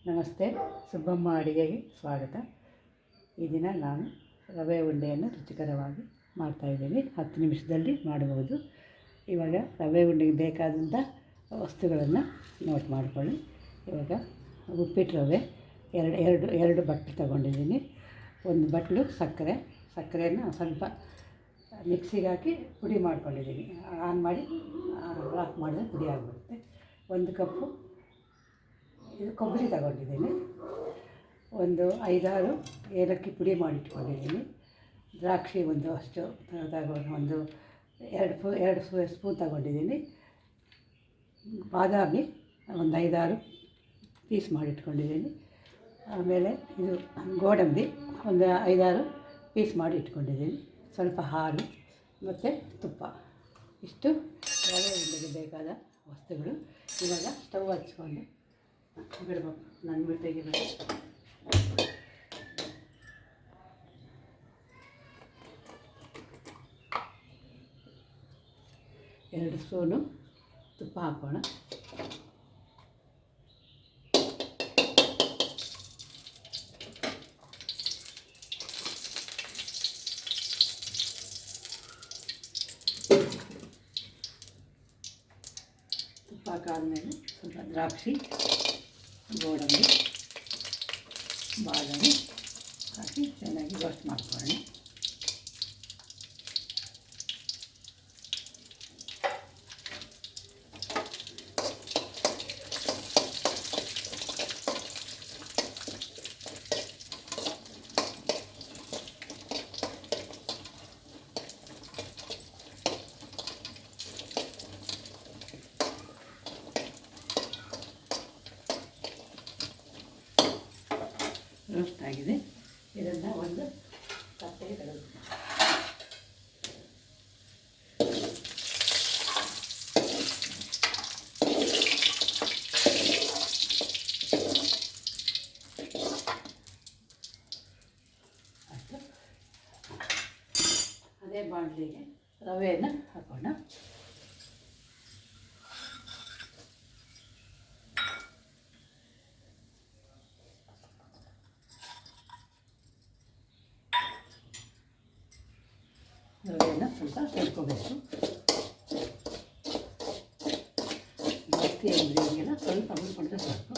ನಮಸ್ತೆ, ಸುಬ್ಬಮ್ಮ ಅಡುಗೆಗೆ ಸ್ವಾಗತ. ಈ ದಿನ ನಾನು ರವೆ ಉಂಡೆಯನ್ನು ರುಚಿಕರವಾಗಿ ಮಾಡ್ತಾಯಿದ್ದೀನಿ. 10 ನಿಮಿಷದಲ್ಲಿ ಮಾಡಬಹುದು. ಇವಾಗ ರವೆ ಉಂಡೆಗೆ ಬೇಕಾದಂಥ ವಸ್ತುಗಳನ್ನು ನೋಟ್ ಮಾಡಿಕೊಳ್ಳಿ. ಇವಾಗ ಉಪ್ಪಿಟ್ಟು ರವೆ ಎರಡು ಬಟ್ಲು ತಗೊಂಡಿದ್ದೀನಿ. ಒಂದು ಬಟ್ಲು ಸಕ್ಕರೆಯನ್ನು ಸ್ವಲ್ಪ ಮಿಕ್ಸಿಗೆ ಹಾಕಿ ಪುಡಿ ಮಾಡ್ಕೊಂಡಿದ್ದೀನಿ. ಆನ್ ಮಾಡಿ ಆಫ್ ಮಾಡಿದ್ರೆ ಪುಡಿ ಆಗಿಬಿಡುತ್ತೆ. 1 ಕಪ್ಪು ಕೊಬ್ಬರಿ ತಗೊಂಡಿದ್ದೀನಿ. ಒಂದು 5-6 ಏಲಕ್ಕಿ ಪುಡಿ ಮಾಡಿಟ್ಕೊಂಡಿದ್ದೀನಿ. ದ್ರಾಕ್ಷಿ ಅಷ್ಟು ಒಂದು 2 ಸ್ಪೂನ್ ತಗೊಂಡಿದ್ದೀನಿ. ಬಾದಾಮಿ ಒಂದು 5-6 ಪೀಸ್ ಮಾಡಿಟ್ಕೊಂಡಿದ್ದೀನಿ. ಆಮೇಲೆ ಇದು ಗೋಡಂಬಿ ಒಂದು 5-6 ಪೀಸ್ ಮಾಡಿ ಇಟ್ಕೊಂಡಿದ್ದೀನಿ. ಸ್ವಲ್ಪ ಹಾಲು ಮತ್ತು ತುಪ್ಪ, ಇಷ್ಟು ರವೆ ಉಂಡೆಗೆ ಬೇಕಾದ ವಸ್ತುಗಳು. ಇವಾಗ ಸ್ಟವ್ ಹಚ್ಕೊಂಡು ಬಿಡಬೇಕು. ನನ್ನ ತೆಗಿಬೇಕು. 2 ಸ್ಪೂನು ತುಪ್ಪ ಹಾಕೋಣ. ತುಪ್ಪ ಹಾಕಾದ್ಮೇಲೆ ಸ್ವಲ್ಪ ದ್ರಾಕ್ಷಿ, ಗೋಡಂಬಿ, ಬಾದಾಮಿ ಹಾಕಿ ಚೆನ್ನಾಗಿ ರೋಸ್ಟ್ ಮಾಡ್ಕೊಳ್ಳೋಣ. ರೋಸ್ಟ್ ಆಗಿದೆ. ಇದನ್ನು ಒಂದು ತಟ್ಟೆಗೆ ತೆಗೆದು ಅಷ್ಟು ಅದೇ ಬಾಣಲಿಗೆ ರವೆಯನ್ನು ಹಾಕೋಣ. ರವೆಯನ್ನು ಸ್ವಲ್ಪ ಹುರ್ಕೋಬೇಕು. ಜಾಸ್ತಿ ಹಿಂಗೆಲ್ಲ ಸ್ವಲ್ಪ ಹುರ್ಕೊಂಡ್ರೆ ಸಾಕು.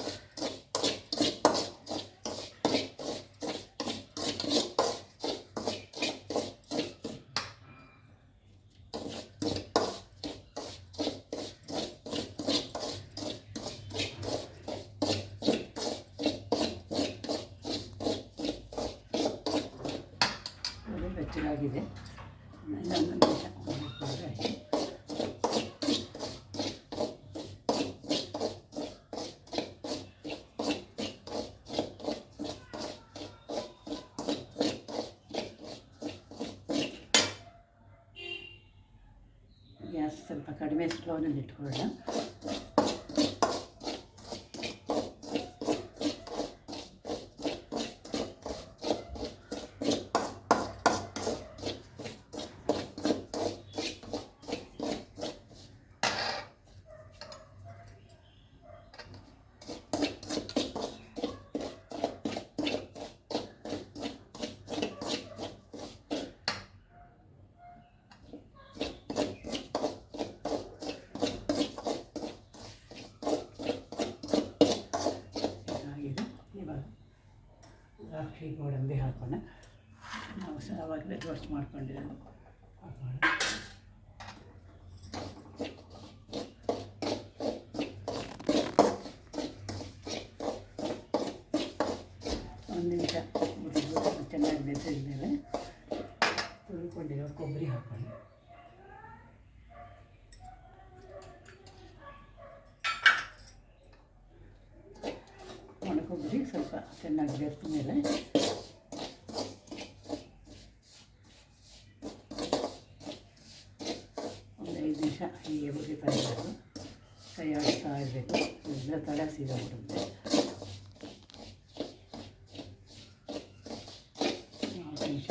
ಅದು ಬೆಚ್ಚಗಾಗಿದೆ. ಗ್ಯಾಸ್ ಸ್ವಲ್ಪ ಕಡಿಮೆ ಸ್ಲೋನಲ್ಲಿ ಇಟ್ಕೊಳ್ಳೋಣ. ದ್ರಾಕ್ಷಿ, ಗೋಡಂಬಿ ಹಾಕೋಣ. ನಾವು ಆವಾಗಲೇ ರೋಸ್ಟ್ ಮಾಡ್ಕೊಂಡಿರೋದು ಹಾಕೋಣ. ಒಂದು ನಿಮಿಷ ಚೆನ್ನಾಗಿ ಬೆಂದಿದ್ಮೇಲೆ ತುರ್ಕೊಂಡಿರೋ ಕೊಬ್ಬರಿ ಹಾಕೋಣ. ಒಣಕೊಬ್ಬರಿ ಸ್ವಲ್ಪ ಚೆನ್ನಾಗಿ ಬೆರೆತ ಮೇಲೆ ಒಂದು 5 ನಿಮಿಷ ಹೀಗೆ ಹುರಿತಾ ಇರಬೇಕು. ಕೈ ಆಡಿಸ್ತಾ ಇರಬೇಕು, ಇಲ್ಲ ತಡ ಸಿಗೋಬಿಡುತ್ತೆ. 4 ನಿಮಿಷ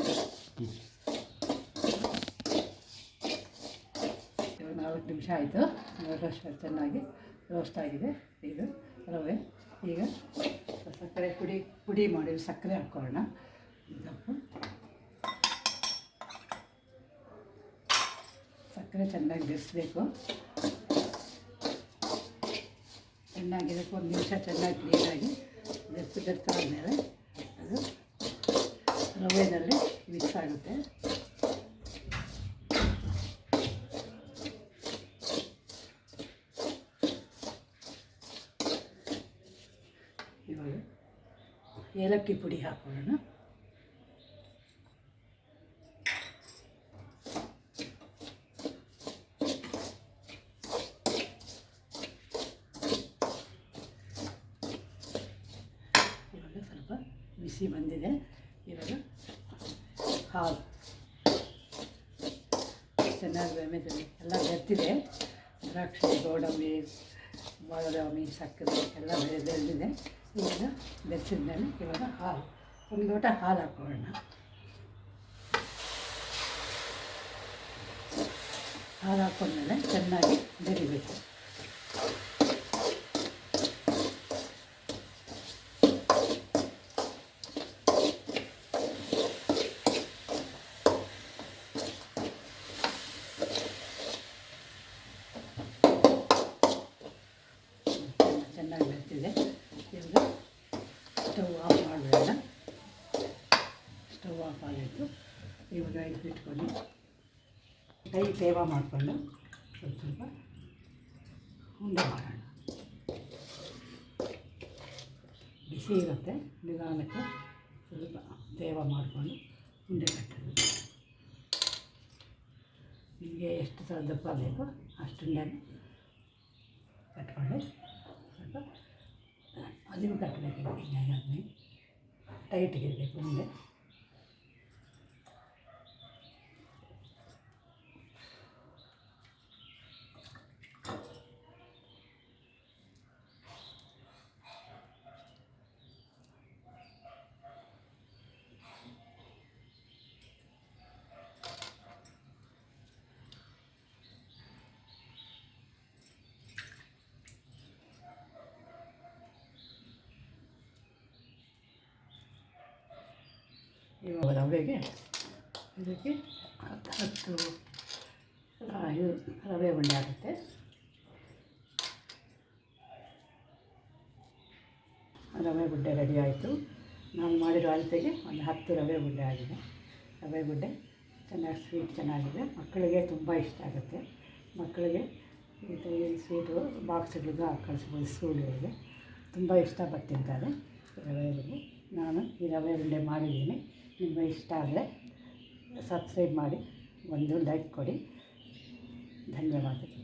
4 ನಿಮಿಷ ಆಯಿತು. ನೋಡೋಷ್ಟು ಚೆನ್ನಾಗಿ ರೋಸ್ಟ್ ಆಗಿದೆ ಇದು ರವೆ. ಈಗ ಸಕ್ಕರೆ ಪುಡಿ ಮಾಡಿ ಸಕ್ಕರೆ ಹಾಕ್ಕೊಳ್ಳೋಣ. ಸಕ್ಕರೆ ಚೆನ್ನಾಗಿ ಬೆರೆಸ್ಬೇಕು. ಚೆನ್ನಾಗಿ ಇದಕ್ಕೆ 1 ನಿಮಿಷ ಚೆನ್ನಾಗಿ ಕ್ಲೀನಾಗಿ ಬೆರೆತಾದ್ಮೇಲೆ ಅದು ರವೆನಲ್ಲಿ ಮಿಕ್ಸ್ ಆಗುತ್ತೆ. ಇವಾಗ ಏಲಕ್ಕಿ ಪುಡಿ ಹಾಕೊಳ್ಳೋಣ. ಇವಾಗ ಸ್ವಲ್ಪ ಬಿಸಿ ಬಂದಿದೆ. ಇವಾಗ ಹಾಲು ಚೆನ್ನಾಗಿ ಎಲ್ಲ ಬೆರ್ತಿದೆ. ದ್ರಾಕ್ಷಿ, ಗೋಡಂಬಿ, ಬಾದಾಮಿ, ಸಕ್ಕರೆ ಎಲ್ಲ ಬೆಳೆದಿದೆ. ಇವಾಗ ಬೆರೆಸಿದ ಮೇಲೆ ಇವಾಗ ಹಾಲು 1 ಲೋಟ ಹಾಲು ಹಾಕ್ಕೊಳ್ಳೋಣ. ಹಾಲು ಹಾಕ್ಕೊಂಡ್ಮೇಲೆ ಚೆನ್ನಾಗಿ ಬೆರಿಬೇಕು. ಚೆನ್ನಾಗಿ ಬೆರ್ತಿದೆ. ಇವಾಗ ಸ್ಟವ್ ಆಫ್ ಮಾಡಬೇಡ. ಸ್ಟವ್ ಆಫ್ ಆಗಿತ್ತು. ಇವಾಗ ಇಟ್ಕೊಂಡು ಕೈ ತೇವ ಮಾಡಿಕೊಂಡು ಸ್ವಲ್ಪ ಉಂಡೆ ಮಾಡೋಣ. ಬಿಸಿ ಇರುತ್ತೆ, ನಿಧಾನಕ್ಕೆ ಸ್ವಲ್ಪ ತೇವ ಮಾಡಿಕೊಂಡು ಉಂಡೆ ಕಟ್ಟೋದು. ನಿಮಗೆ ಎಷ್ಟು ದಪ್ಪ ಬೇಕೋ ಅಷ್ಟು ಉಂಡೆ ಕಟ್ಕೊಂಡು ಸ್ವಲ್ಪ ಅದನ್ನು ಕಟ್ಟಬೇಕು. ಹಿಂಗಾಗಿ ಟೈಟಿಗೆ ಇರಬೇಕು ಉಂಡೆ. ಇವಾಗ ರವೆಗೆ ಇದಕ್ಕೆ 10 ರವೆ ಉಂಡೆ ಆಗುತ್ತೆ. ರವೆ ಗುಡ್ಡೆ ರೆಡಿ ಆಯಿತು. ನಾನು ಮಾಡಿರೋ ಅಳತೆಗೆ ಒಂದು 10 ರವೆ ಗುಡ್ಡೆ ಆಗಿದೆ. ರವೆ ಗುಡ್ಡೆ ಚೆನ್ನಾಗಿ ಸ್ವೀಟ್ ಚೆನ್ನಾಗಿದೆ. ಮಕ್ಕಳಿಗೆ ತುಂಬ ಇಷ್ಟ ಆಗುತ್ತೆ. ಮಕ್ಕಳಿಗೆ ಇದು ಸ್ವೀಟು ಬಾಕ್ಸ್ಗಳಿಗೆ ಕಳಿಸ್ಬೋದು. ಸ್ಕೂಲಿಗೆ ತುಂಬ ಇಷ್ಟಪಟ್ಟು ತಿಂತಾರೆ ರವೆ ಉಂಡೆ. ನಾನು ಈ ರವೆ ಉಂಡೆ ಮಾಡಿದ್ದೀನಿ. ನಿಮಗೆ ಇಷ್ಟ ಆದರೆ ಸಬ್ಸ್ಕ್ರೈಬ್ ಮಾಡಿ, ಒಂದು ಲೈಕ್ ಕೊಡಿ. ಧನ್ಯವಾದಗಳು.